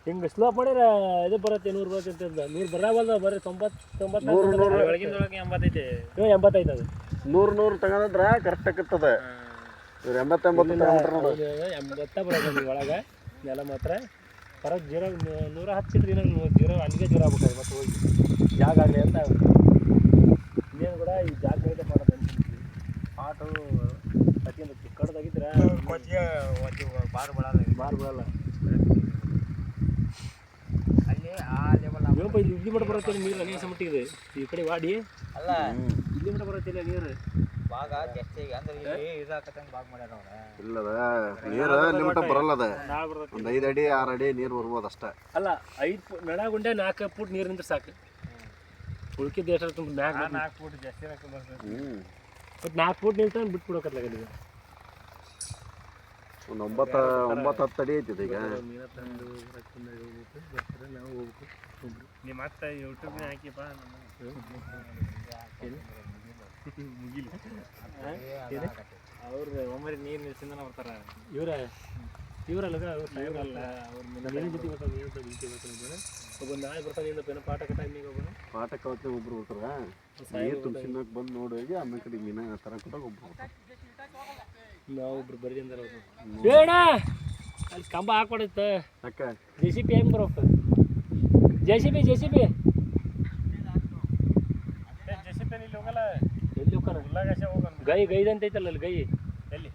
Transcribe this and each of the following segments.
ಹಿಂಗೆ ಸ್ಲೋಪ್ ಮಾಡಿದ್ರೆ ಇದು ಬರುತ್ತೆ 100 ಬರುತ್ತೆ ಅಂತ 100 ಬರವಲ್ದು ಬರೀ 90 ಒಳಗಿಂದೊಳಗೆ 85 ಅದು 100 ತಗೊಂಡ್ರೆ ಕರೆಕ್ಟ್ ಆಗುತ್ತದೆ. 80 80 ಬರೋದು ಒಳಗೆ ನೆಲ ಮಾತ್ರ ಬರೋದು 100 ಹಚ್ಚಿದ್ರಿ ನಂಗೆ 0 ಅಲ್ಲಿಗೆ 0 ಆಗ್ಬೇಕಾದ್ರೆ ಮತ್ತೆ ಹೋಗಿ ಜಾಗ ಆಗಲಿ ಅಂತ ಇನ್ನೇನು ಕೂಡ ಈ ಜಾಗ ಮಾಡೋದು ಪಾಟು ಅತಿಯಿಂದ ಕಡ್ದಾಗಿದ್ರೆ ಬಾರ್ ಬಿಡಲ್ಲ ಅಲ್ಲಿ ಆ ಲೆವೆಲ್ ಇಲ್ಲಿ ಮಟ್ಟ ಬರುತ್ತೆ ನೀರು ಅನೇಕ ಮಟ್ಟಿಗಿದೆ ಈ ಕಡೆ ವಾಡಿ ಅಲ್ಲ ಇಲ್ಲಿ ಮಟ್ಟ ಬರುತ್ತಿಲ್ಲ ನೀರು ಭಾಗ ಜಾಸ್ತಿ ಅಂದ್ರೆ ಇದಾಕತ್ತಂಗೆ ಭಾಗ ಮಾಡ್ಯಾರ ಅವ್ರ ಇಲ್ಲದ ನೀರು ಅಲ್ಲಿ ಮಟ್ಟ ಬರಲ್ಲ ಅದ ಒಂದು 5 ಅಡಿ 6 ಅಡಿ ನೀರು ಬರ್ಬೋದು ಅಷ್ಟೇ. ಅಲ್ಲ 5 ನಡಗುಂಡೆ 4 ಫೂಟ್ ನೀರು ನಿಂದ್ರೆ ಸಾಕು. ಉಳ್ಕಿದ್ದು ಎಷ್ಟು ತುಂಬ 4 ಫೂಟ್ ಜಾಸ್ತಿ ಬರ್ತದೆ. ಬಟ್ 4 ಫೂಟ್ ನೀರು ತಂದು ಬಿಟ್ಬಿಡೋಕತ್ಲಾಗ ನೀವು ಒಂದು 9-10 ಅಡಿ ಐತಿದೆ ಈಗ. ನಾವು ಹೋಗ್ಬೇಕು ನೀವು ಮತ್ತೆ ಯೂಟ್ಯೂಬ್ನ ಹಾಕಿಪ್ಪ ಮುಗಿಲಿ ಅವ್ರು ಒಮ್ಮೆ ನೀರು ನಿಲ್ಸಿಂದ ಬರ್ತಾರ ಇವರಲ್ಲ ಅವ್ರ ಜೊತೆ ಬರ್ತಾರೆ ಒಬ್ಬ ನಾಳೆ ಬರ್ತಾನೆ ಇಲ್ಲ ಪಾಠಕ್ಕೆ ಟೈಮಿಗೆ ಹೋಗೋಣ ಪಾಠಕ್ಕೆ ಅವತ್ತೇ ಒಬ್ರು ಬರ್ತಾರ ನೀರು ತುಂಬಿಸಿನಾಗ ಬಂದು ನೋಡಿ ಹೋಗಿ ಆಮೇಲೆ ಕಡೆ ಮೀನ ತರ ಕೊಟ್ಟಾಗ ಒಬ್ರು ನಾವೊಬ್ರು ಬರೀ ಅಂದಾರ ಅವರು ಬೇಡ ಅಲ್ಲಿ ಕಂಬ ಹಾಕೊಡುತ್ತೆ ಅಕ್ಕ JCB ಹೆಂಗೆ ಬರೋಕೆ JCB ಇಲ್ಲಿ ಹೋಗಲ್ಲ ಎಲ್ಲಿ ಹೋಗೋಣ ಗೈದಂತ ಐತಲ್ಲ ಅಲ್ಲಿ ಗೈ ಎಲ್ಲಿ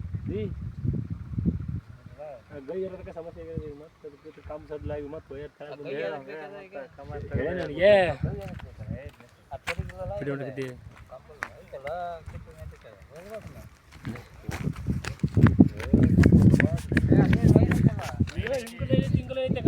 ಗೈ ಇರೋದಕ್ಕೆ ಸಮಸ್ಯೆ ಆಗಿದೆ ಮತ್ತೆ ಅದಕ್ಕೆ ಕಂಬ ಸದ್ಲಾಗಿ ಮತ್ತೆ ನನಗೆ ತಿಂಗಳು ಐತೆ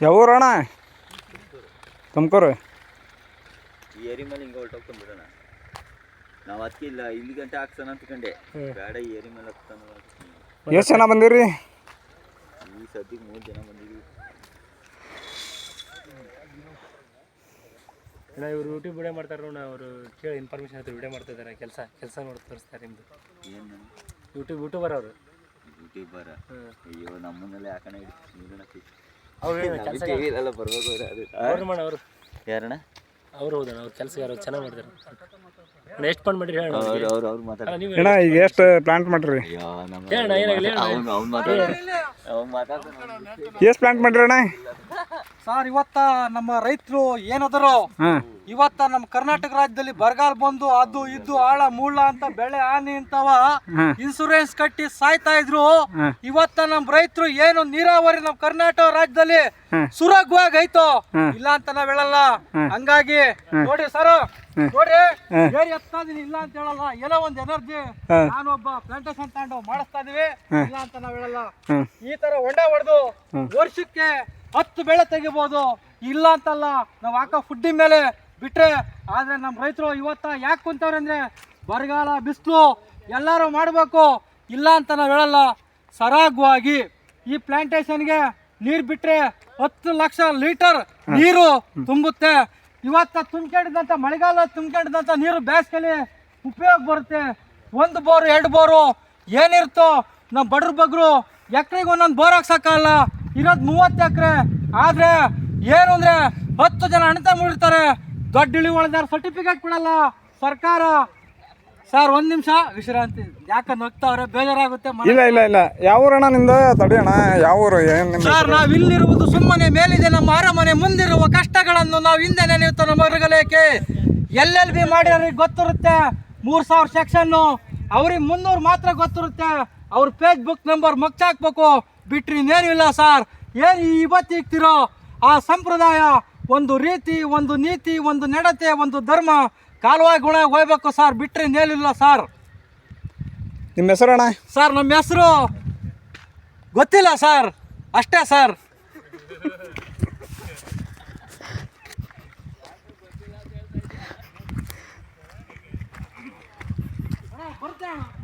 ಯಾವೂರಣ್ಣ ತುಮಕೂರು ಈ ಏರಿ ಮೇಲೆ ಹಿಂಗೆ ಹೊರಟೋಗ್ಕೊಂಡ್ಬಿಡೋಣ ನಾವು ಅದಕ್ಕೆ ಇಲ್ಲ ಇಲ್ಲಿ ಗಂಟೆ ಹಾಕ್ಸೋಣ ಅಂತಕೊಂಡೆ ಬೇಡ ಈ ಏರಿ ಮೇಲೆ ಹತ್ತಾನ. ಎಷ್ಟು ಜನ ಬಂದಿರಿ? ಈ ಸದ್ಯಕ್ಕೆ 3 ಜನ ಬಂದಿದ್ವಿ. ಇವರು ಯೂಟ್ಯೂಬ್ ವಿಡಿಯೋ ಮಾಡ್ತಾರೆ ಅವರು ಕೇಳಿ ಇನ್ಫಾರ್ಮೇಷನ್ ಹತ್ರ ವಿಡಿಯೋ ಮಾಡ್ತಾ ಇದ್ದಾರೆ ಕೆಲಸ ನೋಡಿ ತೋರಿಸ್ತಾರೆ ನಿಮ್ಮದು ಏನು ಯೂಟ್ಯೂಬರ್ ಅವರು ಯೂಟ್ಯೂಬರ್ ಅಯ್ಯೋ ನಮ್ಮನ್ನೆಲ್ಲ ಯಾಕಣ ಹಿಡಿದು ಅವ್ರು ಬರ್ಬೇಕು ಅವರು ಯಾರಣ್ಣ ಅವ್ರು ಹೌದಣ್ಣ ಅವ್ರು ಕೆಲಸಗಾರ ಚೆನ್ನಾಗಿ ಮಾಡಿದ್ದಾರೆ. ಎಷ್ಟು ಫಂಡ್ ಮಾಡಿರಿ ಹೇಳ ಅವ್ರು ಮಾತಾಡ ಅಣ್ಣ ಈಗ ಎಷ್ಟು ಪ್ಲಾಂಟ್ ಮಾಡ್ರಿ? ಎಷ್ಟು ಪ್ಲಾಂಟ್ ಮಾಡ್ರಿ ಅಣ್ಣ? ಸರ್ ಇವತ್ತ ನಮ್ಮ ರೈತರು ಏನದರು ಇವತ್ತ ನಮ್ಮ ಕರ್ನಾಟಕ ರಾಜ್ಯದಲ್ಲಿ ಬರಗಾಲ ಬಂದು ಅದು ಇದು ಆಳ ಮೂಳ ಅಂತ ಬೆಳೆ ಹಾನಿ ಅಂತವ ಇನ್ಸೂರೆನ್ಸ್ ಕಟ್ಟಿ ಸಾಯ್ತಾ ಇದ್ರು. ಇವತ್ತ ನಮ್ಮ ರೈತರು ಏನು ನೀರಾವರಿ ನಮ್ಮ ಕರ್ನಾಟಕ ರಾಜ್ಯದಲ್ಲಿ ಸುರಗವಾಗಿ ಐತೋ ಇಲ್ಲ ಅಂತ ನಾವ್ ಹೇಳಲ್ಲ. ಹಂಗಾಗಿ ನೋಡಿ ಸರ್ ನೋಡ್ರಿ ಬೇರೆ ಎತ್ತಾ ಇದೀನಿ ಇಲ್ಲ ಅಂತ ಹೇಳಲ್ಲ. ಏನೋ ಒಂದ್ ಎನರ್ಜಿ ನಾನೊಬ್ಬ ಪ್ಲಾಂಟೇಶನ್ ತಗೊಂಡು ಮಾಡಿಸ್ತಾ ಇದೀವಿ ಇಲ್ಲ ಅಂತ ನಾವ್ ಹೇಳಲ್ಲ. ಈ ತರ ಹೊಂಡ ಹೊಡೆದು ವರ್ಷಕ್ಕೆ 10 ಬೆಳೆ ತೆಗಿಬಹುದು ಇಲ್ಲ ಅಂತಲ್ಲ. ನಾವ್ ಹಾಕೋ ಫುಡ್ಡಿ ಮೇಲೆ ಬಿಟ್ರೆ ಆದ್ರೆ ನಮ್ಮ ರೈತರು ಇವತ್ತ ಯಾಕೆ ಕುಂತವ್ರೆ ಅಂದ್ರೆ ಬರಗಾಲ ಬಿಸಿಲು ಎಲ್ಲಾರು ಮಾಡ್ಬೇಕು ಇಲ್ಲ ಅಂತ ನಾವ್ ಹೇಳಲ್ಲ. ಸರಾಗವಾಗಿ ಈ ಪ್ಲಾಂಟೇಶನ್ಗೆ ನೀರು ಬಿಟ್ರೆ 10 ಲಕ್ಷ ಲೀಟರ್ ನೀರು ತುಂಬುತ್ತೆ. ಇವತ್ತ ತುಂಬಿಕೊಂಡಿದ್ದಂಥ ಮಳೆಗಾಲ ತುಂಬಿಕೊಂಡಿದ್ದಂಥ ನೀರು ಬೇಸಿಗೆಲಿ ಉಪಯೋಗ ಬರುತ್ತೆ. 1 ಬೋರು 2 ಬೋರು ಏನಿರ್ತೋ ನಮ್ಮ ಬಡ್ರ ಬಗ್ರು ಎಕರೆಗೆ ಒಂದೊಂದು ಬೋರ್ ಹಾಕ್ಸಕ್ಕಲ್ಲ. ಇರೋದು 30 ಎಕರೆ. ಆದರೆ ಏನು ಅಂದರೆ 10 ಜನ ಅಣ್ಣ ತಮ್ಮ ದೊಡ್ಡ ಇಳುವಳಿದಾರ ಸರ್ಟಿಫಿಕೇಟ್ ಕೊಡಲ್ಲ ಸರ್ಕಾರ. ಸರ್ 1 ನಿಮಿಷ ವಿಶ್ರಾಂತಿ. ಯಾಕೆ ನಗ್ತಾವ್ರೆ ಬೇಜಾರಾಗುತ್ತೆ. ಇಲ್ಲ ಯಾವ ಊರಣ್ಣ ನಿಂದ? ತಡಿ ಅಣ್ಣ, ಯಾವ ಊರು? ಸರ್ ನಾವು ಇಲ್ಲಿರುವುದು ಸುಮ್ಮನೆ ಮೇಲಿದೆ ನಮ್ಮ ಅರಮನೆ. ಮುಂದಿರುವ ಕಷ್ಟಗಳನ್ನು ನಾವು ಹಿಂದೆ ನೆನೆಯುತ್ತ ನಮ್ಮ ಹೊರಗಲೇಕೆ. LLB ಮಾಡಿರೋರಿಗೆ ಗೊತ್ತಿರುತ್ತೆ 3000 ಸೆಕ್ಷನ್ನು. ಅವ್ರಿಗೆ 300 ಮಾತ್ರ ಗೊತ್ತಿರುತ್ತೆ. ಅವ್ರ ಫೇಸ್ಬುಕ್ ನಂಬರ್ ಮಗ್ಚಾಕ್ಬೇಕು ಬಿಟ್ರಿ ಇನ್ನೇನು ಇಲ್ಲ ಸರ್. ಏನು ಇವತ್ತು ಇಕ್ತಿರೋ ಆ ಸಂಪ್ರದಾಯ, ಒಂದು ರೀತಿ, ಒಂದು ನೀತಿ, ಒಂದು ನಡತೆ, ಒಂದು ಧರ್ಮ ಕಾಲುವಾಗಿ ಗುಣ ಹೋಗ್ಬೇಕು ಸರ್. ಬಿಟ್ರೆ ಇನ್ನೇನಿಲ್ಲ ಸರ್. ನಿಮ್ಮ ಹೆಸರಣ್ಣ? ಸರ್ ನಮ್ಮ ಹೆಸರು ಗೊತ್ತಿಲ್ಲ ಸರ್, ಅಷ್ಟೇ ಸರ್. ಗೊತ್ತಾ